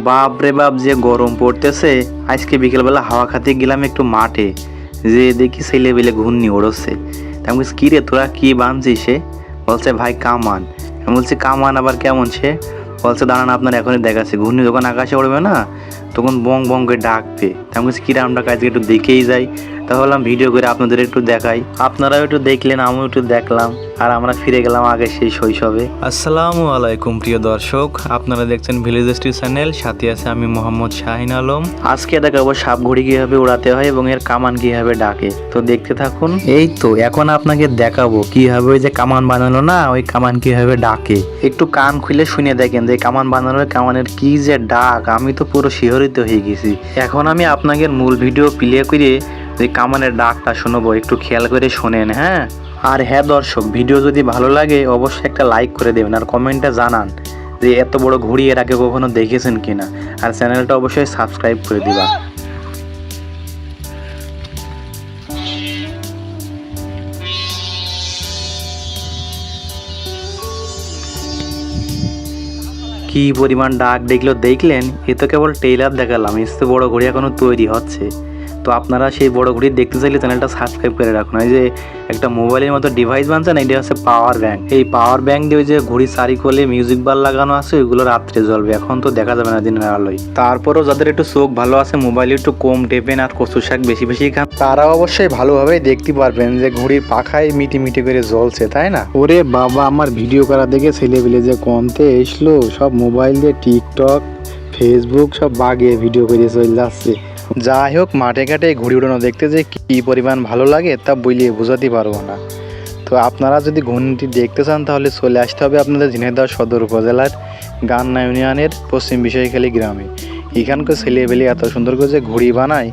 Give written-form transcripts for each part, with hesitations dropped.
বাপ রে বাপ, যে গরম পড়তেছে। আজকে বিকেলবেলা হাওয়া খাতে গেলাম একটু মাঠে, যে দেখি ছেলে বেলে ঘূর্ণি ওড়ছে। আমি বলছি, কী রে তোরা কী বানছিস? সে বলছে, ভাই কামান। আমি বলছি, কামান আবার কেমন? সে বলছে, দাঁড়ান আপনার এখনই দেখাচ্ছে, ঘূর্ণি যখন আকাশে উড়বে না তখন বং বং করে ডাকবে। আমি বলছি, কিরা আমরা কাজকে একটু দেখেই যাই। তা ভাবলাম ভিডিও করে আপনাদের একটু দেখাই, আপনারাও একটু দেখলেন, আমিও একটু দেখলাম, আর আমরা ফিরে গেলাম আগে সেই শৈশবে। আসসালামু আলাইকুম প্রিয় দর্শক, আপনারা দেখছেন ভিলেজ স্ট্রি চ্যানেল, সাথে আছে আমি মোহাম্মদ শাহিন আলম। আজকে দেখাবো সাপ ঘুড়ি কিভাবে উড়াতে হয় এবং এর কামান কিভাবে ডাকে, তো দেখতে থাকুন। এই তো এখন আপনাকে দেখাবো কিভাবে ওই যে কামান বানানো না, ওই কামান কিভাবে ডাকে। একটু কান খুলে শুনে দেখেন যে কামান বানানোর কামানের কি যে ডাক, আমি তো পুরো শিহরিত হয়ে গেছি। এখন আমি আপনাকে মূল ভিডিও প্লে করে যে কামানের ডাকটা শোনাবো, একটু খেয়াল করে শোনেন। হ্যাঁ, আর হ্যাঁ দর্শক, ভিডিও যদি ভালো লাগে অবশ্যই একটা লাইক করে দেবেন, আর কমেন্টে জানান যে এত বড় ঘুড়ি এর আগে কখনো দেখেছেন কিনা, আর চ্যানেলটা অবশ্যই সাবস্ক্রাইব করে দিবা। কি পরিমাণ ডাক দেখলেন? এ তো কেবল টেইলার দেখালাম, এর তো বড় ঘড়ি এখনো তৈরি হচ্ছে। তো আপনারা সেই বড় ঘড়ি দেখতে চাইলে চ্যানেলটা সাবস্ক্রাইব করে রাখুন। এই যে একটা মোবাইলের মতো ডিভাইস বানছে না, এটা হচ্ছে পাওয়ার ব্যাংক। এই পাওয়ার ব্যাংক দিয়ে ওই যে ঘড়ি চারিকোলে মিউজিক বার লাগানো আছে, ওইগুলো রাত্রে জ্বলবে, এখন তো দেখা যাবে না দিনের আলোয়। তারপরও যাদের একটু চোখ ভালো আছে, মোবাইলে একটু কম টেপেন আর কচু শাক বেশি বেশি খান, তারা অবশ্যই ভালোভাবে দেখতে পারবেন যে ঘড়ির পাখায় মিটি মিটি করে জ্বলছে, তাই না? ওরে বাবা, আমার ভিডিও করা দেখে ছেলেবেলে যে কমতে এসলো, সব মোবাইল দিয়ে টিকটক ফেসবুক সব বাগিয়ে ভিডিও করে চলে যাচ্ছে। যাই হোক, মাঠে ঘাটে ঘুড়ি উড়ানো দেখতে যে কী পরিমাণ ভালো লাগে তা বলিয়ে বোঝাতে পারবো না। তো আপনারা যদি ঘূর্ণিটি দেখতে চান তাহলে চলে আসতে হবে আপনাদের ঝিনাইদহ সদর উপজেলার গান্না ইউনিয়নের পশ্চিম বিষয়খালী গ্রামে। এখানকার ছেলেবেলে এত সুন্দর করে যে ঘুড়ি বানায়,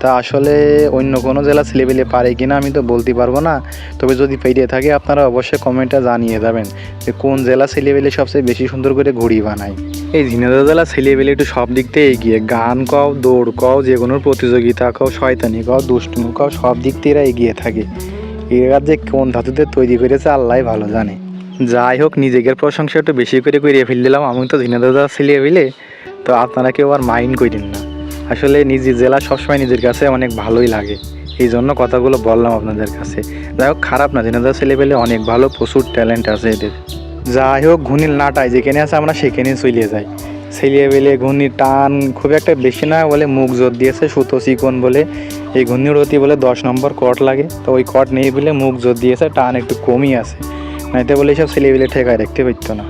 তা আসলে অন্য কোনো জেলা ছেলেবেলে পারে কিনা আমি তো বলতে পারবো না। তবে যদি পেরিয়ে থাকে আপনারা অবশ্যই কমেন্টে জানিয়ে যাবেন যে কোন জেলা ছেলেবেলে সবচেয়ে বেশি সুন্দর করে ঘুড়ি বানায়। এই ঝিনাইদহ জেলা ছেলেবেলে একটু সব দিক থেকে এগিয়ে, গান কও, দৌড় কও, যে কোনো প্রতিযোগিতা কও, শয়তানি কও, দুষ্টুমি কও, সব দিক থেকে এরা এগিয়ে থাকে। এরা যে কোন ধাতুতে তৈরি করেছে আল্লাহ ভালো জানে। যাই হোক, নিজেদের প্রশংসা একটু বেশি করে ফেল দিলাম, আমি তো ঝিনাইদহ জেলা ছেলেবেলে, তো আপনারা কেউ আর মাইন্ড করেন না। আসলে নিজের জেলা সবসময় নিজের কাছে অনেক ভালোই লাগে, এই জন্য কথাগুলো বললাম আপনাদের কাছে। যাই হোক, খারাপ না, ঝিনাইদহ ছেলেবেলে অনেক ভালো, প্রচুর ট্যালেন্ট আছে এদের। যাই হোক, ঘূর্ণির নাটায় যেখানে আছে আমরা সেখানে চলে যাই। ছেলেবেলে ঘূর্ণির টান খুব একটা বেশি না বলে মুখ জোর দিয়েছে, সুতো চিকন বলে এই ঘূর্ণির অতি বলে 10 নম্বর কট লাগে, তো ওই কট নেই বলে মুখ জোর দিয়েছে, টান একটু কমই আছে, নাইতে বলে সব ছেলেবেলে ঠেকায় রাখতে পারতো না।